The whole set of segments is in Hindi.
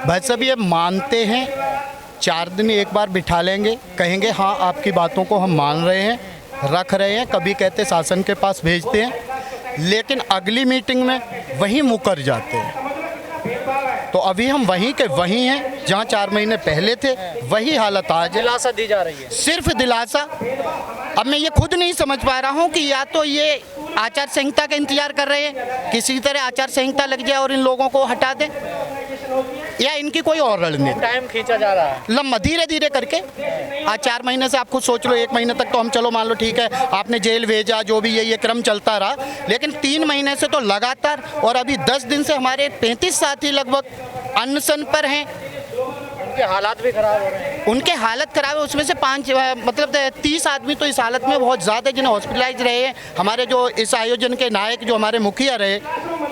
भाई साहब ये मानते हैं, 4 दिन एक बार बिठा लेंगे, कहेंगे हाँ आपकी बातों को हम मान रहे हैं, रख रहे हैं, कभी कहते शासन के पास भेजते हैं, लेकिन अगली मीटिंग में वहीं मुकर जाते हैं। तो अभी हम वहीं के वहीं हैं जहाँ 4 महीने पहले थे, वही हालत आज है। दिलासा दी जा रही है, सिर्फ दिलासा। अब मैं ये खुद नहीं समझ पा रहा हूँ कि या तो ये आचार संहिता का इंतजार कर रहे हैं, किसी तरह आचार संहिता लग जाए और इन लोगों को हटा दें, या इनकी कोई और रणनीति। टाइम खींचा जा रहा है लम्बा धीरे धीरे करके। आज 4 महीने से आप खुद सोच लो, 1 महीने तक तो हम चलो मान लो ठीक है आपने जेल भेजा, जो भी ये क्रम चलता रहा, लेकिन 3 महीने से तो लगातार, और अभी 10 दिन से हमारे 35 साथी लगभग अनशन पर हैं। उनके हालात भी खराब हो रहे हैं। उनके हालत खराब है, उसमें से 30 आदमी तो इस हालत में बहुत ज़्यादा जिन्हें हॉस्पिटलाइज रहे हैं। हमारे जो इस आयोजन के नायक जो हमारे मुखिया रहे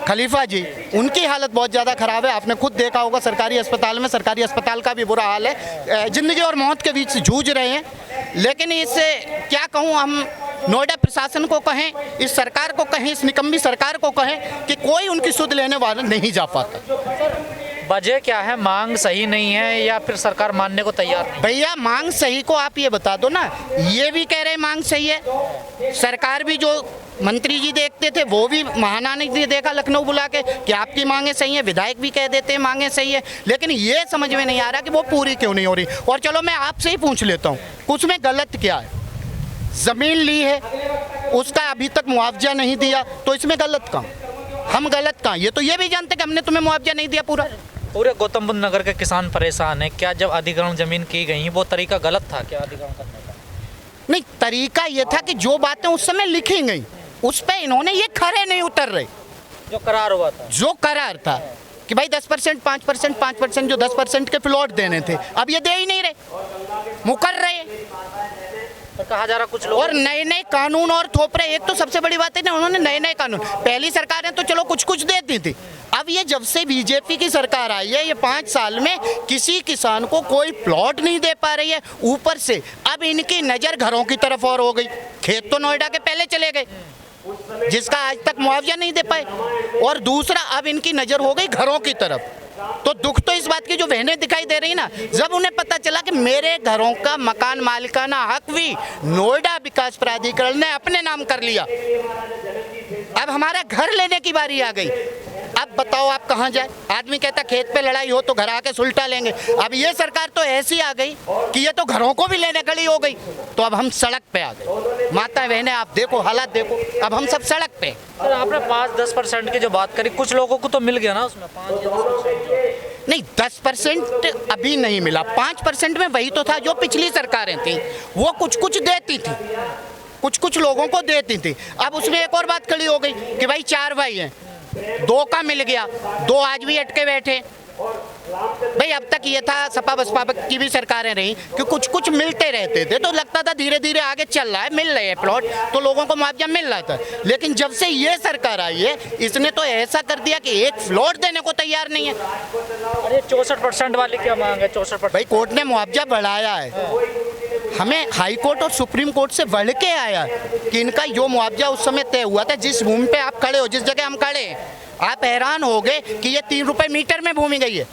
खलीफा जी, उनकी हालत बहुत ज़्यादा ख़राब है। आपने खुद देखा होगा सरकारी अस्पताल में, सरकारी अस्पताल का भी बुरा हाल है। ज़िंदगी और मौत के बीच जूझ रहे हैं। लेकिन इससे क्या कहूँ, हम नोएडा प्रशासन को कहें, इस सरकार को कहें, इस निकम्मी सरकार को कहें कि कोई उनकी सुध लेने वाला नहीं जा पाता। वजह क्या है? मांग सही नहीं है या फिर सरकार मानने को तैयार नहीं? भैया मांग सही को आप ये बता दो ना। ये भी कह रहे मांग सही है, सरकार भी जो मंत्री जी देखते थे वो भी महानायक ने देखा लखनऊ बुला के कि आपकी मांगे सही है, विधायक भी कह देते हैं मांगे सही है, लेकिन ये समझ में नहीं आ रहा कि वो पूरी क्यों नहीं हो रही। और चलो मैं आपसे ही पूछ लेता हूँ, उसमें गलत क्या है? ज़मीन ली है, उसका अभी तक मुआवजा नहीं दिया, तो इसमें गलत कहाँ? हम गलत कहाँ? ये तो ये भी जानते कि हमने तुम्हें मुआवजा नहीं दिया पूरा। पूरे गौतम बुद्ध नगर के किसान परेशान है। क्या जब अधिग्रहण जमीन की गई वो तरीका गलत था क्या अधिग्रहण करने का? नहीं, तरीका ये था कि जो बातें उस समय लिखी गई उस पर इन्होंने ये खरे नहीं उतर रहे। जो करार हुआ था, जो करार था कि भाई 10%, 5%, जो 10% के प्लॉट देने थे, अब ये दे ही नहीं रहे, मुकर रहे। तो कहा जा रहा कुछ लोग और नए नए कानून और थोप रहे। एक तो सबसे बड़ी बात है ना, उन्होंने नए नए कानून, पहली सरकारें तो चलो कुछ कुछ देती थी, अब ये जब से बीजेपी की सरकार आई है, ये 5 साल में किसी किसान को कोई प्लॉट नहीं दे पा रही है। ऊपर से अब इनकी नज़र घरों की तरफ और हो गई। खेत तो नोएडा के पहले चले गए, जिसका आज तक मुआवजा नहीं दे पाए, और दूसरा अब इनकी नज़र हो गई घरों की तरफ। तो दुख तो इस बात की जो बहनें दिखाई दे रही ना, जब उन्हें पता चला कि मेरे घरों का मकान मालिकाना हक भी नोएडा विकास प्राधिकरण ने अपने नाम कर लिया, अब हमारा घर लेने की बारी आ गई। अब बताओ आप कहाँ जाए? आदमी कहता खेत पे लड़ाई हो तो घर आके सुलटा लेंगे। अब ये सरकार तो ऐसी आ गई कि ये तो घरों को भी लेने खड़ी हो गई। तो अब हम सड़क पे आ गए। माता बहनें आप देखो, हालात देखो, अब हम सब सड़क पे। सर आपने 5-10% की जो बात करी, कुछ लोगों को तो मिल गया ना उसमें 5-10%? नहीं, 10% अभी नहीं मिला। 5% में वही तो था जो पिछली सरकारें थी, वो कुछ कुछ देती थी, कुछ कुछ लोगों को देती थी। अब उसमें एक और बात खड़ी हो गई कि भाई 4 भाई हैं, 2 का मिल गया, 2 आज भी अटके बैठे। भाई अब तक ये था, सपा बसपा की भी सरकारें रही कि कुछ कुछ मिलते रहते थे, तो लगता था धीरे धीरे आगे चल रहा है, मिल रहे हैं प्लॉट, तो लोगों को मुआवजा मिल रहा था। लेकिन जब से ये सरकार आई है, इसने तो ऐसा कर दिया कि एक प्लॉट देने को तैयार नहीं है। अरे 64% वाली क्या मांग है? 64%? भाई कोर्ट ने मुआवजा बढ़ाया है, हमें हाई कोर्ट और सुप्रीम कोर्ट से बढ़ के आया कि इनका जो मुआवजा उस समय तय हुआ था, जिस भूमि पे आप खड़े हो, जिस जगह हम खड़े हैं, आप हैरान हो गए कि ये 3 रुपए मीटर में भूमि गई है।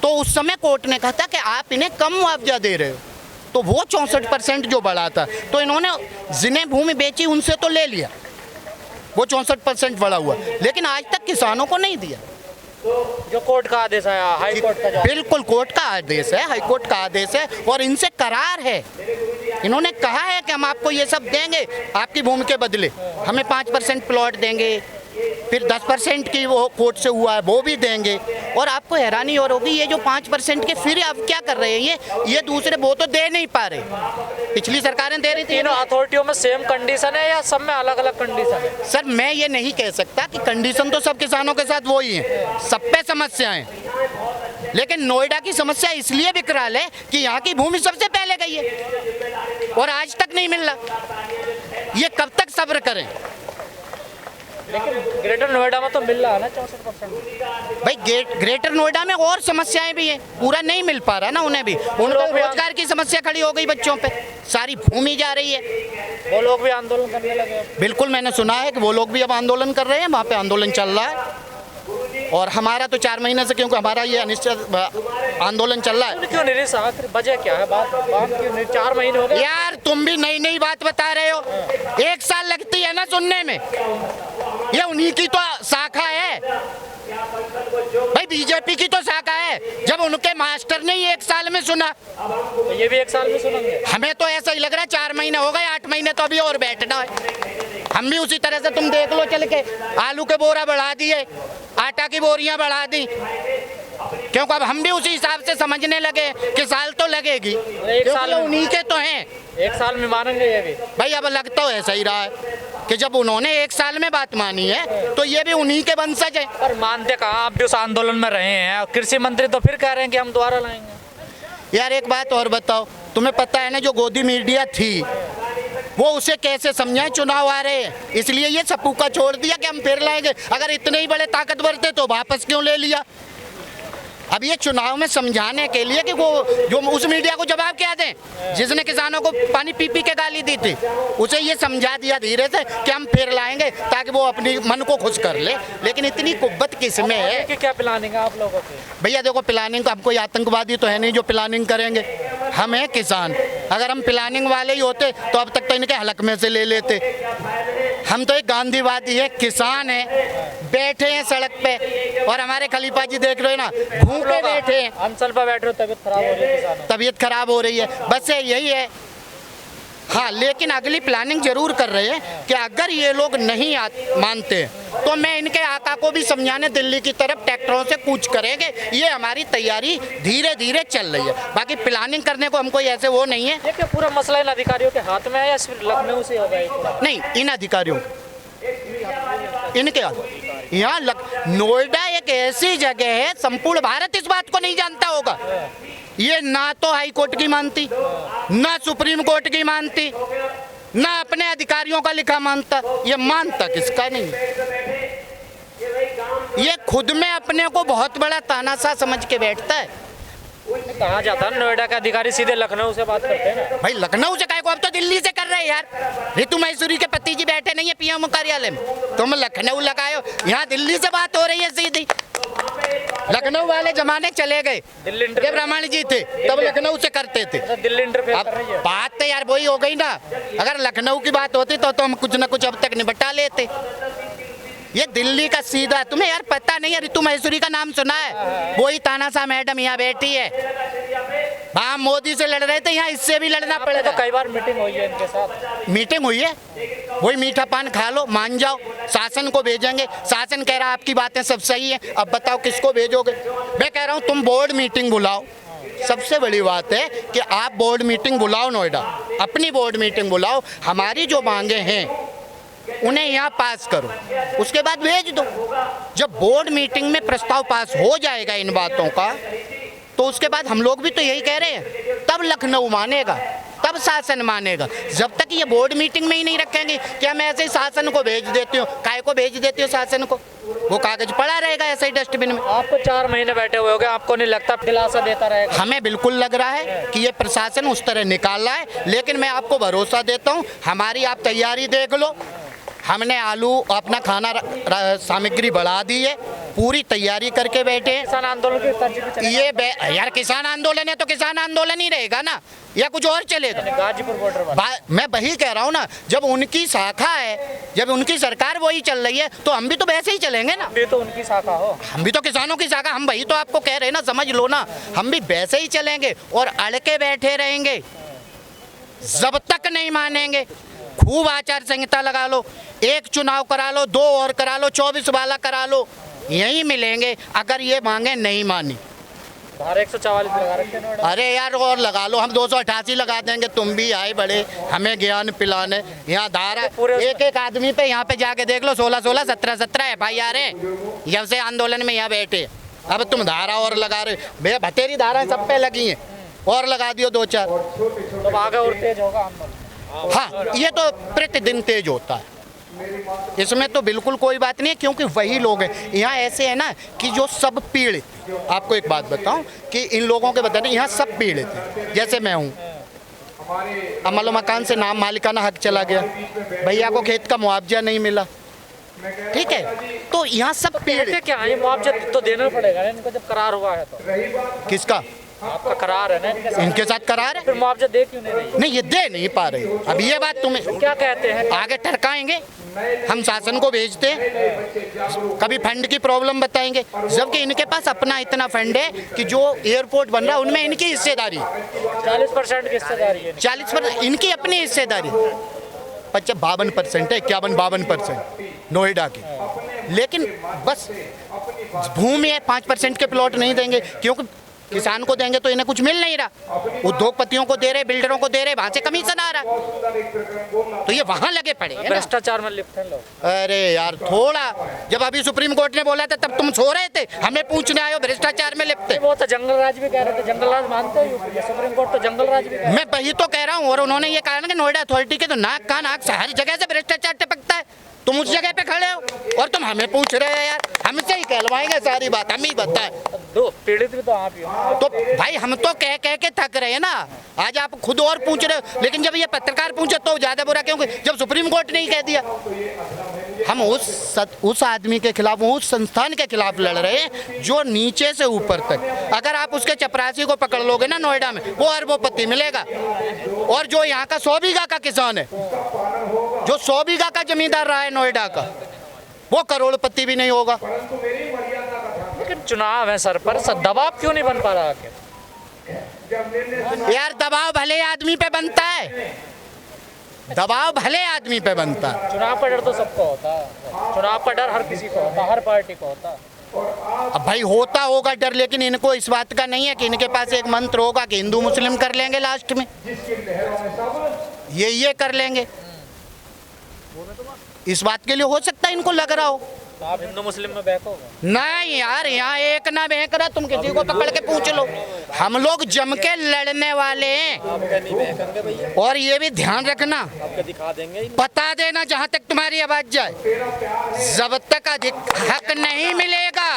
तो उस समय कोर्ट ने कहा था कि आप इन्हें कम मुआवजा दे रहे हो, तो वो 64% जो बढ़ा था, तो इन्होंने जिन्हें भूमि बेची उनसे तो ले लिया, वो 64% बढ़ा हुआ, लेकिन आज तक किसानों को नहीं दिया। जो कोर्ट का आदेश आया, हाई कोर्ट का जो बिल्कुल कोर्ट का आदेश है, हाई कोर्ट का आदेश है, और इनसे करार है। इन्होंने कहा है कि हम आपको ये सब देंगे आपकी भूमि के बदले, हमें 5% प्लॉट देंगे, फिर 10% की वो कोर्ट से हुआ है वो भी देंगे। और आपको हैरानी और होगी, ये जो 5% के फिर अब क्या कर रहे हैं, ये दूसरे वो तो दे नहीं पा रहे, पिछली सरकारें दे रही थी। तीनों अथॉरिटियों में सेम कंडीशन है या सब में अलग अलग कंडीशन है? सर मैं ये नहीं कह सकता कि कंडीशन तो सब किसानों के साथ वही है, सब पे समस्याएं, लेकिन नोएडा की समस्या इसलिए विकराल है कि यहाँ की भूमि सबसे पहले गई है और आज तक नहीं मिल रहा। ये कब तक सब्र करें? लेकिन ग्रेटर नोएडा में तो मिल रहा है ना 64%। भाई ग्रेटर नोएडा में और समस्याएं भी हैं, पूरा नहीं मिल पा रहा ना उन्हें भी। उनको रोजगार की समस्या खड़ी हो गई, बच्चों पे सारी भूमि जा रही है। वो लोग भी आंदोलन करने लगे। बिल्कुल, मैंने सुना है कि वो लोग भी अब आंदोलन कर रहे हैं, वहाँ पे आंदोलन चल रहा है। और हमारा तो 4 महीने से, क्योंकि हमारा ये अनिश्चित आंदोलन चल रहा है। क्यों नहीं रही आखिर वजह क्या है? बात क्यों नहीं? 4 महीने हो गए यार तुम भी नई नई बात बता रहे हो, 1 साल लगती है ना सुनने में। ये उन्हीं की तो शाखा है भाई, बीजेपी की तो शाखा है। जब उनके मास्टर ने ही 1 साल में सुना, तो ये भी 1 साल में सुनेंगे। हमें तो ऐसा ही लग रहा है 4 महीने हो गए, 8 महीने तो अभी और बैठना है। हम भी उसी तरह से, तुम देख लो चल के, आलू के बोरा बढ़ा दिए, आटा की बोरियां बढ़ा दी, क्योंकि अब हम भी उसी हिसाब से समझने लगे कि साल तो लगेगी, साल उन्हीं के तो हैं। 1 साल में मानेंगे ये भी? भाई अब लगता है ऐसा ही रहा है कि जब उन्होंने 1 साल में बात मानी है तो ये भी उन्हीं के वंशज है। पर मानते कहाँ, आप भी उस आंदोलन में रहे हैं। कृषि मंत्री तो फिर कह रहे हैं कि हम दोबारा लाएंगे। यार एक बात और बताओ, तुम्हें पता है ना जो गोदी मीडिया थी वो उसे कैसे समझाए, चुनाव आ रहे हैं इसलिए ये सपूका छोड़ दिया कि हम फिर लाएंगे। अगर इतने ही बड़े ताकतवर थे तो वापस क्यों ले लिया? अब ये चुनाव में समझाने के लिए कि वो जो उस मीडिया को जवाब क्या दें जिसने किसानों को पानी पी पी के गाली दी थी, उसे ये समझा दिया धीरे से कि हम फिर लाएंगे ताकि वो अपनी मन को खुश कर ले। लेकिन इतनी कुव्वत किसमें है? कि क्या प्लानिंग है आप लोगों की? भैया देखो, प्लानिंग का, हमको आतंकवादी तो है नहीं जो प्लानिंग करेंगे, हम हैं किसान। अगर हम प्लानिंग वाले ही होते तो अब तक तो इनके हलक में से ले लेते। हम तो एक गांधीवादी है, किसान है, बैठे हैं सड़क पे, और हमारे खलीफा जी देख रहे हो ना, भूखे बैठे हैं, अनशन पर बैठे हो, तबीयत खराब हो रही है किसानों। तबीयत खराब हो रही है, बस यही है। हाँ, लेकिन अगली प्लानिंग जरूर कर रहे हैं कि अगर ये लोग नहीं मानते तो मैं इनके आका को भी समझाने दिल्ली की तरफ ट्रैक्टरों से कूच करेंगे। ये हमारी तैयारी धीरे धीरे चल रही है, बाकी प्लानिंग करने को हमको ऐसे वो नहीं है। ये क्या पूरा मसला इन अधिकारियों के हाथ में है या सिर्फ लखनऊ से होगा ये पूरा? नहीं, इन अधिकारियों, इनके यहाँ नोएडा एक ऐसी जगह है, संपूर्ण भारत इस बात को नहीं जानता होगा। ये ना तो हाई कोर्ट की मानती, ना सुप्रीम कोर्ट की मानती, ना अपने अधिकारियों का लिखा मानता। ये मानता किसका नहीं, ये खुद में अपने को बहुत बड़ा तानाशाह समझ के बैठता है। कहा जाता है नोएडा के अधिकारी सीधे लखनऊ से बात करते हैं ना। भाई लखनऊ से काहे को, अब तो दिल्ली से कर रहे हैं यार। ऋतु मैसूरी के पति जी बैठे नहीं है पीएम कार्यालय में, तुम लखनऊ लगाओ, यहाँ दिल्ली से बात हो रही है सीधी। लखनऊ वाले जमाने चले गए, जब रमन जी थे तब लखनऊ से करते थे। दिल्ली इंटरफेयर अब कर रही है। बात तो यार वही हो गई ना, अगर लखनऊ की बात होती तो हम कुछ ना कुछ अब तक निपटा लेते। ये दिल्ली का सीधा, तुम्हें यार पता नहीं है, ऋतु मैसूरी का नाम सुना है? वही तानाशाह मैडम यहाँ बैठी है, वहाँ मोदी से लड़ रहे थे, यहाँ इससे भी लड़ना पड़ेगा। तो कई बार मीटिंग हुई है इनके साथ। मीटिंग हुई है, वही मीठा पान खा लो, मान जाओ, शासन को भेजेंगे। शासन कह रहा है आपकी बातें सब सही है, अब बताओ किसको भेजोगे? मैं कह रहा हूँ तुम बोर्ड मीटिंग बुलाओ। सबसे बड़ी बात है कि आप बोर्ड मीटिंग बुलाओ, नोएडा अपनी बोर्ड मीटिंग बुलाओ, हमारी जो मांगे हैं उन्हें यहाँ पास करो, उसके बाद भेज दो। जब बोर्ड मीटिंग में प्रस्ताव पास हो जाएगा इन बातों का, तो उसके बाद हम लोग भी तो यही कह रहे हैं, तब लखनऊ मानेगा, तब शासन मानेगा। जब तक ये बोर्ड मीटिंग में ही नहीं रखेंगे कि हम ऐसे ही शासन को भेज देते हो, काय को भेज देते हो शासन को, वो कागज पड़ा रहेगा ऐसे ही डस्टबिन में। आपको 4 महीने बैठे हुए होगे, आपको नहीं लगता दिलासा देता रहेगा? हमें बिल्कुल लग रहा है कि ये प्रशासन उस तरह निकाल रहा है, लेकिन मैं आपको भरोसा देता हूँ, हमारी आप तैयारी देख लो, हमने आलू अपना खाना सामग्री बढ़ा दी है, पूरी तैयारी करके बैठे हैं। किसान आंदोलन की तर्ज पे चलेगा? ये यार किसान आंदोलन है तो किसान आंदोलन ही रहेगा ना, या कुछ और चलेगा? गाजीपुर बॉर्डर मैं वही कह रहा हूँ ना, जब उनकी शाखा है, जब उनकी सरकार वही चल रही है तो हम भी तो वैसे ही चलेंगे ना। ये तो उनकी शाखा हो, हम भी तो किसानों की शाखा, हम वही तो आपको कह रहे हैं ना, समझ लो ना, हम भी वैसे ही चलेंगे और अड़के बैठे रहेंगे जब तक नहीं मानेंगे। खूब आचार संहिता लगा लो, एक चुनाव करा लो, 2 और करा लो, 24 वाला करा लो, यही मिलेंगे अगर ये मांगे नहीं मानी। धारा 144 लगा रखे हैं नोएडा। अरे यार और लगा लो, हम 288 लगा देंगे, तुम भी आए बड़े हमें ज्ञान पिलाने। यहाँ धारा एक एक आदमी पे यहाँ पे जाके देख लो, 16-16, 17-17 FIR है जब से आंदोलन में यहाँ बैठे। अब तुम धारा और लगा रहे, भैया भतेरी धारा सब पे लगी हैं, और लगा दियो 2-4, तो आगे और तेज होगा आंदोलन। हाँ ये तो प्रतिदिन तेज होता है, इसमें तो बिल्कुल कोई बात नहीं है, क्योंकि वही लोग हैं यहाँ ऐसे है ना कि जो सब पीड़ित। आपको एक बात बताऊं कि इन लोगों के बताने यहाँ सब पीड़ित हैं, जैसे मैं हूँ, अमल मकान से नाम मालिकाना हक चला गया, भैया को खेत का मुआवजा नहीं मिला, ठीक है, तो यहाँ सब पेड़ कहते क्या है, ये मुआवजा तो देना पड़ेगा ना इनको जब करार हुआ है तो। किसका? आपका करार है ना इनके साथ। इनके साथ करार है। फिर मुआवजा दे क्यों नहीं रही? नहीं, ये दे नहीं पा रहे। अब ये बात तुम्हें क्या कहते हैं? आगे टरकाएंगे, हम शासन को भेजते हैं, कभी फंड की प्रॉब्लम बताएंगे, जबकि इनके पास अपना इतना फंड है कि जो एयरपोर्ट बन रहा है उनमें इनकी हिस्सेदारी 40% की हिस्सेदारी है। 40% इनकी अपनी हिस्सेदारी 52% है, 51-52% नोएडा की। लेकिन बस भूमि है, 5% के प्लॉट नहीं देंगे, क्योंकि किसान को देंगे तो इन्हें कुछ मिल नहीं रहा, उद्योगपतियों को दे रहे, बिल्डरों को दे रहे, वहां से कमीशन आ रहा, तो ये वहां लगे पड़े हैं ना। भ्रष्टाचार में लिप्त हैं लोग। अरे यार थोड़ा, जब अभी सुप्रीम कोर्ट ने बोला था तब तुम सो रहे थे, हमें पूछने आए हो भ्रष्टाचार में लिप्त है। वो तो जंगल राज भी कह रहे थे, जंगल राज मानते हो यूपी में? सुप्रीम कोर्ट तो जंगल राज भी कह रहा है। मैं वही तो कह रहा हूँ, और उन्होंने ये कहा ना कि नोएडा अथॉरिटी के तो नाक कान आँख से हर जगह से भ्रष्टाचार टपकता है। तुम उस जगह पे खड़े हो और तुम हमें पूछ रहे हो यार, हमसे ही कहलवाएंगे सारी बात, हम ही बताएं। दो पीड़ित भी तो आप ही हो। तो भाई हम तो कह कह के थक रहे हैं ना, आज आप खुद और पूछ रहे हो, लेकिन जब ये पत्रकार पूछे तो ज्यादा बुरा क्योंकि जब सुप्रीम कोर्ट ने ही कह दिया। हम उस आदमी के खिलाफ, उस संस्थान के खिलाफ लड़ रहे हैं जो नीचे से ऊपर तक, अगर आप उसके चपरासी को पकड़ लोगे ना नोएडा में, वो अरबोपति मिलेगा। और जो यहाँ का 100 बीघा का किसान है, जो 100 बीघा का जमींदार रहा है नोएडा का, वो करोड़पति भी नहीं होगा। लेकिन चुनाव है सर पर, दबाव क्यों नहीं बन पा रहा आखिर? यार दबाव भले आदमी पे बनता है, दबाव भले आदमी पे बनता है। चुनाव का डर तो सबको होता है, चुनाव का डर हर किसी को होता है, हर पार्टी को होता है। अब भाई होता होगा डर, लेकिन इनको इस बात का नहीं है कि इनके पास एक मंत्र होगा कि हिंदू मुस्लिम कर लेंगे, लास्ट में ये कर लेंगे। इस बात के लिए हो सकता है इनको लग रहा हो। तो आप हिंदू मुस्लिम में बहकोगे? नहीं यार, यहाँ एक ना बहक रहा, तुम किसी को पकड़ के पूछ लो, हम लोग जम के लड़ने वाले हैं। और ये भी ध्यान रखना, आपके दिखा देंगे, बता देना जहाँ तक तुम्हारी आवाज जाए, जब तक अधिक हक नहीं मिलेगा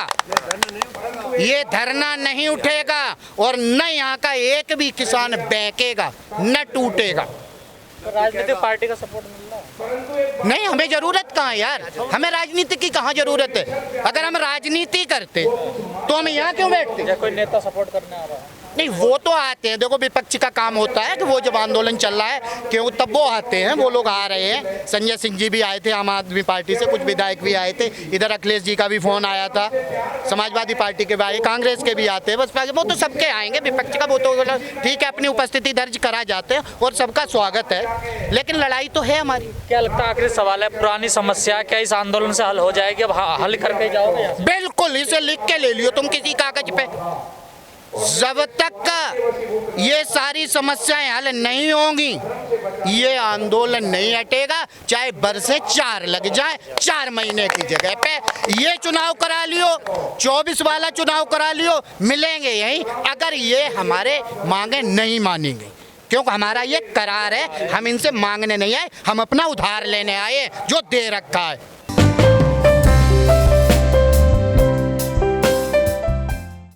ये धरना नहीं उठेगा, और न यहाँ का एक भी किसान बहकेगा, न टूटेगा। तो राजनीतिक पार्टी का सपोर्ट मिल रहा है? नहीं, हमें जरूरत कहाँ है यार, हमें राजनीति की कहाँ जरूरत है। अगर हम राजनीति करते तो हम यहाँ क्यों बैठते? या कोई नेता सपोर्ट करने आ रहा है? नहीं, वो तो आते हैं, देखो विपक्ष का काम होता है कि वो जब आंदोलन चल रहा है क्यों तब वो आते हैं, वो लोग आ रहे हैं। संजय सिंह जी भी आए थे आम आदमी पार्टी से, कुछ विधायक भी आए थे, इधर अखिलेश जी का भी फोन आया था, समाजवादी पार्टी के भी आए, कांग्रेस के भी आते हैं, बस वो तो सबके आएंगे। विपक्ष का वो तो ठीक है, अपनी उपस्थिति दर्ज करा जाते हैं और सबका स्वागत है, लेकिन लड़ाई तो है हमारी। क्या लगता है, आखिरी सवाल है, पुरानी समस्या क्या इस आंदोलन से हल हो जाएगी? अब हल करके जाओगे यहाँ से? बिल्कुल, इसे लिख के ले लियो तुम किसी कागज पे, जब तक ये सारी समस्याएं हल नहीं होंगी ये आंदोलन नहीं हटेगा, चाहे बरसे 4 लग जाए, 4 महीने की जगह पे ये चुनाव करा लियो, 24 वाला चुनाव करा लियो, मिलेंगे यहीं अगर ये हमारे मांगे नहीं मानेंगे, क्योंकि हमारा ये करार है, हम इनसे मांगने नहीं आए, हम अपना उधार लेने आए जो दे रखा है।